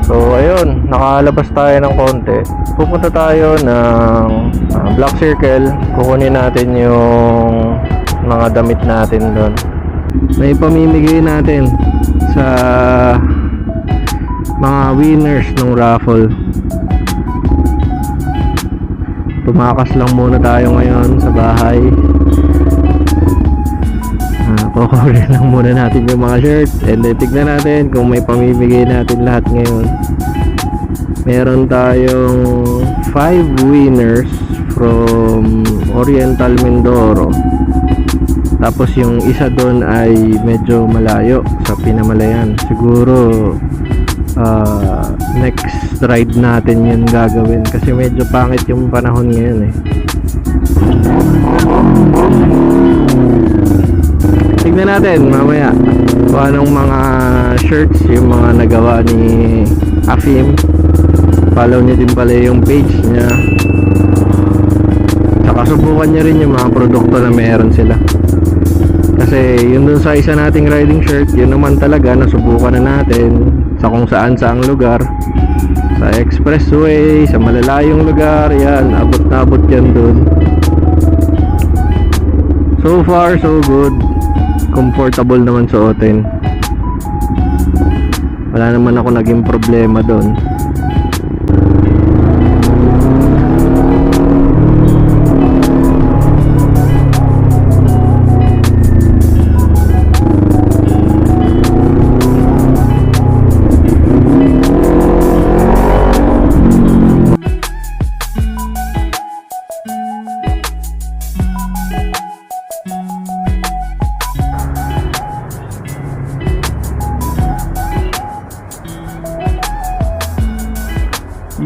So ayun, nakalabas tayo ng konti. Pupunta tayo ng Black Circle. Kukunin natin yung mga damit natin doon. May pamimigay natin sa mga winners ng raffle. Tumakas lang muna tayo ngayon sa bahay. Kukunin lang muna natin yung mga shirt, and then tignan natin kung may pamimigay natin lahat ngayon. Meron tayong 5 winners from Oriental Mindoro. Tapos yung isa doon ay medyo malayo sa Pinamalayan. Siguro next ride natin yun gagawin kasi medyo pangit yung panahon ngayon eh. Tignan natin mamaya kung anong mga shirts yung mga nagawa ni Afim. Follow nyo din pala yung page niya. Tsaka subukan nyo rin yung mga produkto na meron sila. Kasi yun dun sa isa nating riding shirt, yun naman talaga nasubukan na natin sa kung saan saang lugar. Sa expressway, sa malalayong lugar, yan, abot na abot yan dun. So far so good. Comfortable naman suotin. Wala naman ako naging problema doon.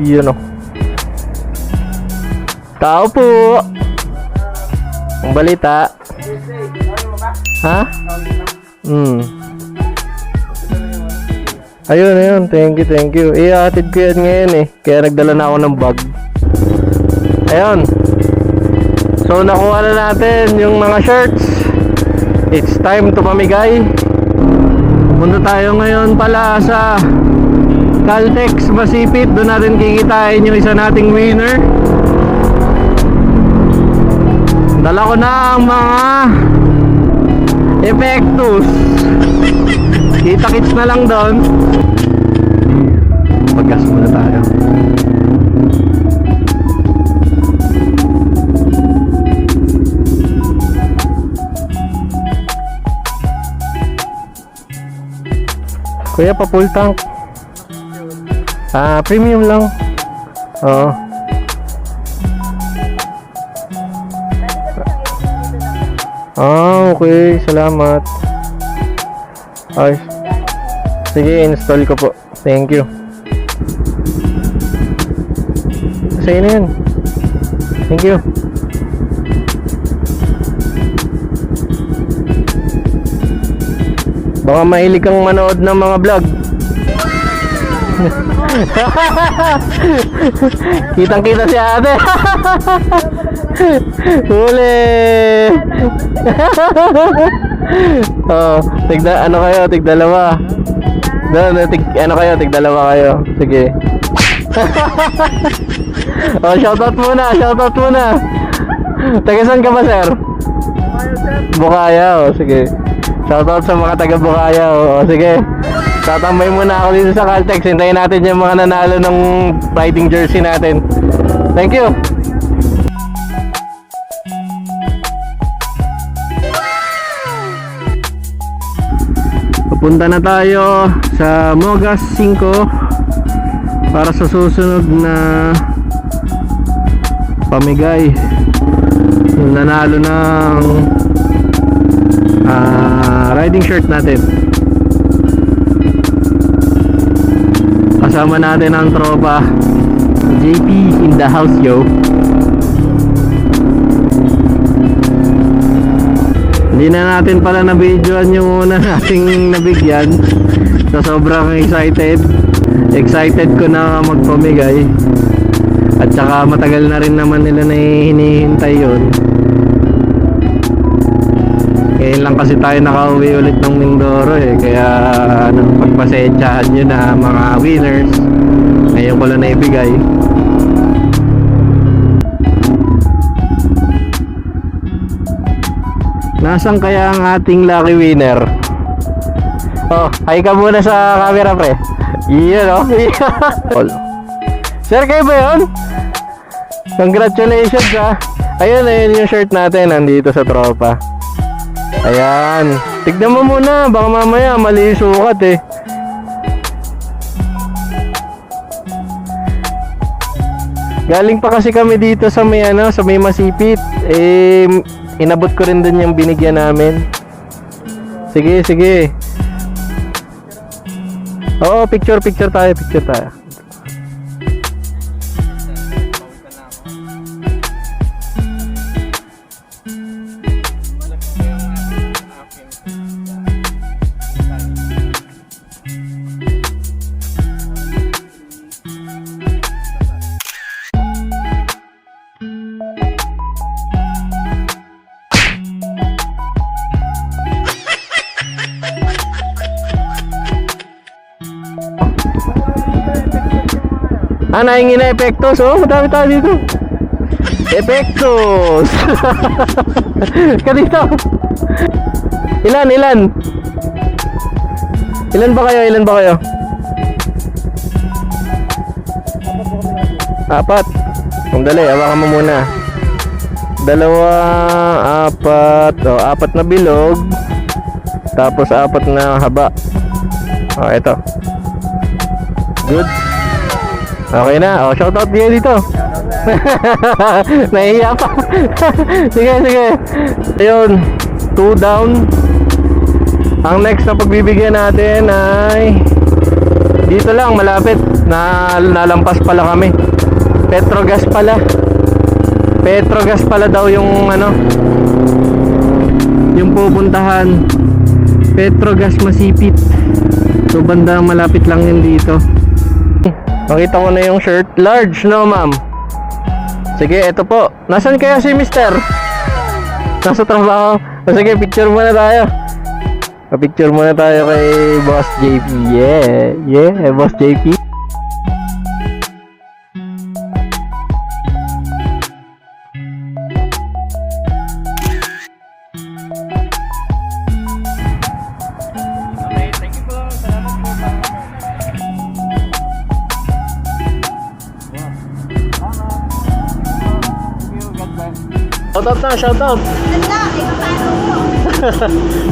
Yun o. Tao po. Ang balita. Ha? Ayun. Thank you. Ihatid ko yan ngayon eh. Kaya nagdala na ako ng bag. Ayun. So nakuha na natin yung mga shirts. It's time to pamigay. Punta tayo ngayon pala sa Caltex Masipit. Doon natin kikitain yung isa nating winner. Dala ko na ang mga Epectus. Kita-kits na lang doon. Paggas muna tayo. Kuya, pa full tank. Premium lang. Oo. Okay. Salamat. Ay. Sige, install ko po. Thank you. Sa'yo na yun. Thank you. Baka mahilig kang manood ng mga vlog. Kitang-kita si ate. Huli. Oh, tigdalawa. Tigdalawa kayo. Sige. Oh, shoutout muna. Taga saan ka ba, sir? Bukaya, oh, sige. Shoutout sa mga taga Bukaya, oh, sige. Tatambay muna ako dito sa Caltex. Hintayin natin yung mga nanalo ng riding jersey natin. Thank you. Papunta na tayo sa Mogas 5 para sa susunod na pamigay. Yung nanalo ng riding shirt natin. Kasama natin ang tropa JP in the house, yo. Hindi na natin pala na-videoan yung una nating nabigyan. So sobrang excited ko na magpamigay. At saka matagal na rin naman nila na hinihintay yun. Ngayon lang kasi tayo nakauwi ulit ng Mindoro eh. Kaya ano, pagpasensyahan nyo na mga winners. Ngayon ko lang naibigay. Nasaan kaya ang ating lucky winner? Oh, hi ka muna sa camera, pre. Iyan, oh. Sir, kayo ba yun? Congratulations, ha. Ayun yung shirt natin. Nandito sa tropa. Ayan. Tignan mo muna. Baka mamaya mali yung sukat, eh. Galing pa kasi kami dito sa may, sa may Masipit. Eh, inabot ko rin dun yung binigyan namin. Sige, sige. Oo, picture tayo. Nahingi na epektos. Oh, madami tayo dito. Epektos. Kanito. Ilan? Ilan ba kayo? Apat. Sandali, hawakan mo muna. 2, 4. Oh, 4 na bilog. Tapos 4 na haba. Oh, eto. Good. Okay na. Oh, shoutout niyo dito. Nahihiya pa. Sige. Ayun. 2 down. Ang next na pagbibigyan natin ay dito lang, malapit. Nalampas pala kami. Petrogas pala daw yung yung pupuntahan. Petrogas Masipit. So banda malapit lang yun dito. Makita ko na yung shirt. Large, no ma'am? Sige, eto po. Nasaan kaya si mister? Nasa trabaho. Sige, picture muna tayo. Picture muna tayo kay Boss JP. Yeah, Boss JP. Shoutout.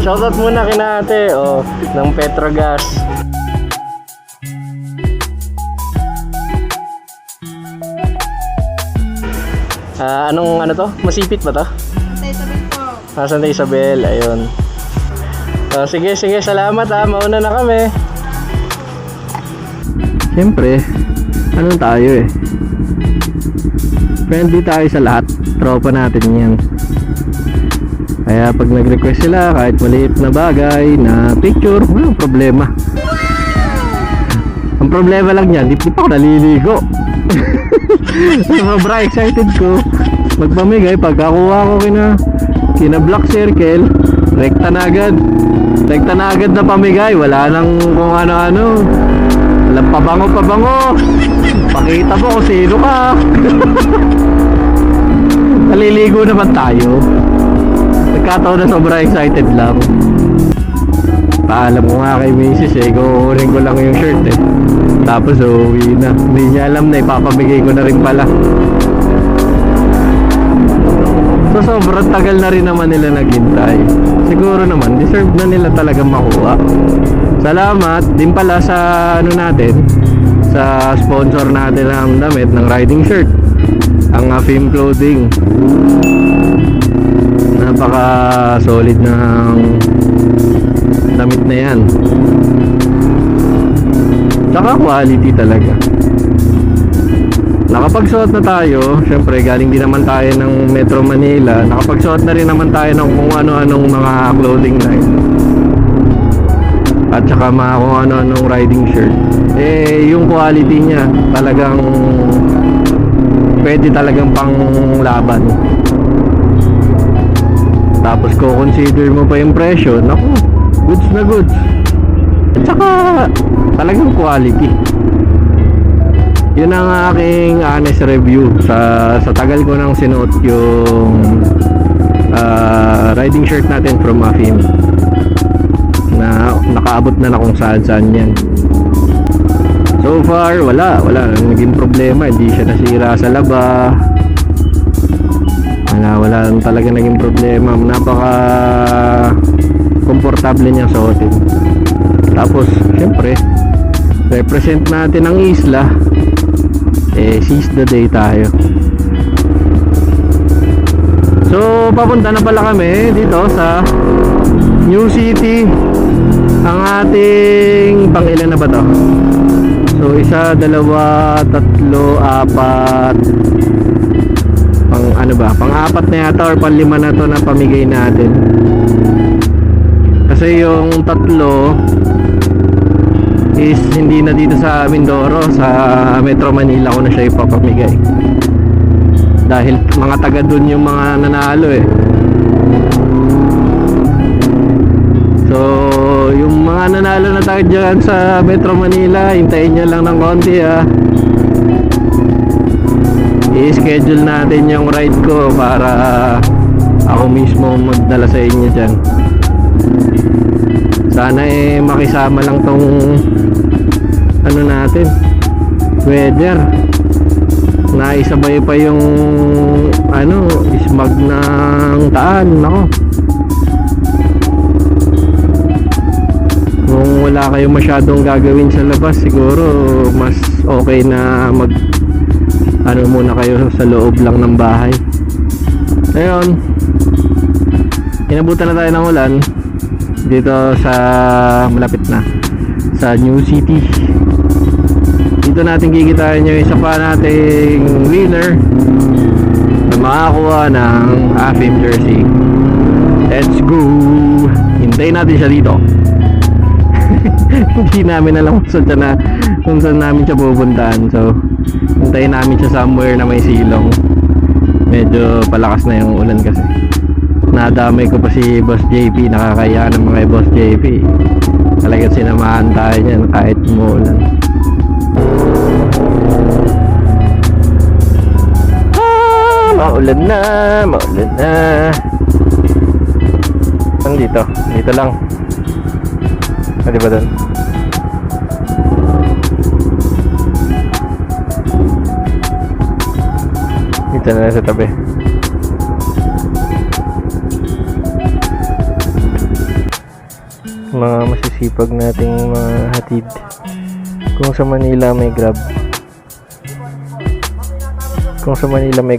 Shoutout muna kina ate, ng Petrogas. Anong to? Masipit ba to? Santa Isabel po. Santa Isabel, ayun. Sige, salamat mauna na kami. Siyempre, tayo eh. Friendly tayo sa lahat. Tropa natin yan. Kaya pag nag-request sila, kahit maliit na bagay na picture, walang problema. Ang problema lang yan, di pa ako naliligo. Sobra excited ko magpamigay. Pagkakuha ko kina Black Circle, rekta na agad na pamigay. Wala nang kung ano-ano. Walang pabango. Pakita mo kung sino ka. Naliligo naman tayo. Nagkataon na sobra excited lang. Paalam ko nga kay Mrs. kukunin ko lang yung shirt eh. Tapos uwi na. Hindi niya alam na ipapamigay ko na rin pala. So sobrang tagal na rin naman nila naghintay. Siguro naman deserve na nila talagang makuha. Salamat din pala sa natin, sa sponsor natin ng damit, ng riding shirt, ang Film Clothing. Napaka solid ng damit na yan. Tsaka quality talaga. Nakapagsuot na tayo. Syempre galing din naman tayo ng Metro Manila. Nakapagsuot na rin naman tayo ng kung ano-anong mga clothing line, at saka mga kung ano-anong riding shirt. Yung quality niya talagang pwede talagang pang laban. tapos consider mo pa yung presyo, naku, goods na goods. At saka talagang quality. Yun ang aking honest review sa tagal ko nang sinuot yung riding shirt natin from Afim, na nakaabot na kung saan yan. So far wala naging problema, hindi siya nasira sa laba, wala talaga naging problema. Napaka komportable niya suotin. Tapos syempre represent natin ang isla, seize the day tayo. So papunta na pala kami dito sa New City. Ang ating pangilan na ba to? So 1, 2, 3, 4, pang-apat na yata or pang-5 na to na pamigay natin. Kasi yung 3 is hindi na dito sa Mindoro, sa Metro Manila ko na siya ipapamigay. Dahil mga taga dun yung mga nanalo eh. So yung mga nanalo na tayo dyan sa Metro Manila, hintayin nyo lang ng konti ha. I-schedule natin yung ride ko para ako mismo magdala sa inyo dyan. Sana makisama lang tong natin, weather. Naisabay pa yung ismag ng Taan. Nako, kung wala kayong masyadong gagawin sa labas, siguro mas okay na muna kayo sa loob lang ng bahay. Ngayon, inabutan na tayo ng ulan dito sa malapit na sa New City. Dito natin kikitain yung isa pa nating winner na makakuha ng Afim jersey. Let's go! Hintayin natin siya dito. Hindi namin alam kung saan namin siya pupuntahan. So hintayin namin siya somewhere na may silong. Medyo palakas na yung ulan kasi. Nadamay ko pa si Boss JP. Nakakaya ng mga Boss JP. Talagang sinamahan tayo niyan kahit umuulan. Maulan na. Saan dito? Dito lang. Di ba doon? Dito na lang sa tabi. Mga masisipag nating mga hatid. Kung sa Manila may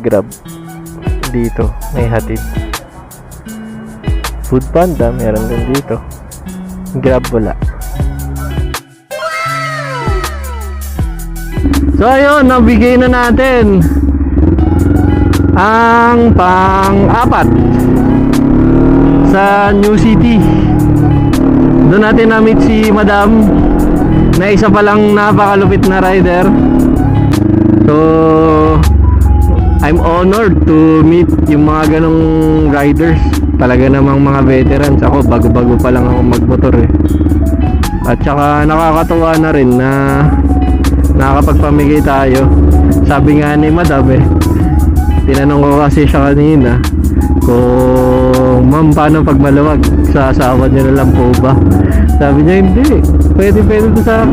Grab, dito may hatid. Food Panda meron din dito, Grab wala. So ayun, nabigay na natin ang pang-4 sa New City. Doon natin na-meet si Madam, na isa palang napakalupit na rider. So I'm honored to meet yung mga ganong riders. Talaga namang mga veterans. Ako bago-bago pa lang ako magmotor eh. At saka nakakatuwa na rin na nakakapagpamigay tayo. Sabi nga ni Madam tinanong ko kasi siya kanina kung ma'am, paano pag maluwag, sasawa niyo na lang po ba? Sabi niya hindi, pwede to sa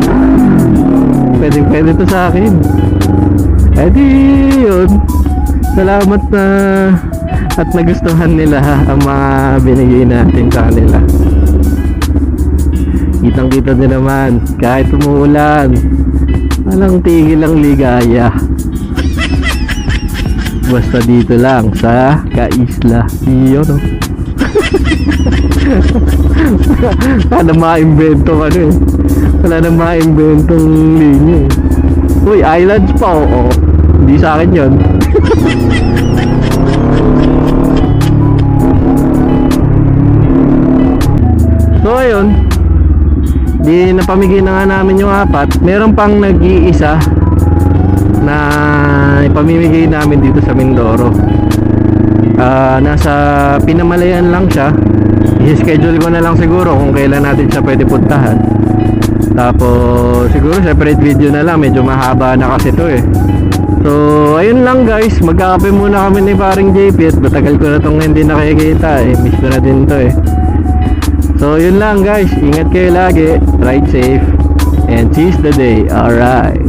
akin. Di yun, salamat na at nagustuhan nila ang mga binigay natin sa kanila. Kitang kita din naman kahit umuulan, walang tigil ang ligaya. Basta dito lang sa Kaisla. Iyon no. Wala ma-invento wala na ma-inventong linya Uy, islands pa oo. Hindi sa akin yun. So ayun, di napamigay na nga namin yung 4. Meron pang nag-iisa na ipamimigay namin dito sa Mindoro. Nasa Pinamalayan lang siya. I-schedule ko na lang siguro kung kailan natin siya pwede puntahan. Tapos siguro separate video na lang, medyo mahaba na kasi to eh. So ayun lang guys, magkakape muna kami ni paring JP at matagal ko na tong hindi nakikita eh, miss ko na din to eh. So yun lang guys, ingat kayo lagi, ride safe, and seize the day. Alright.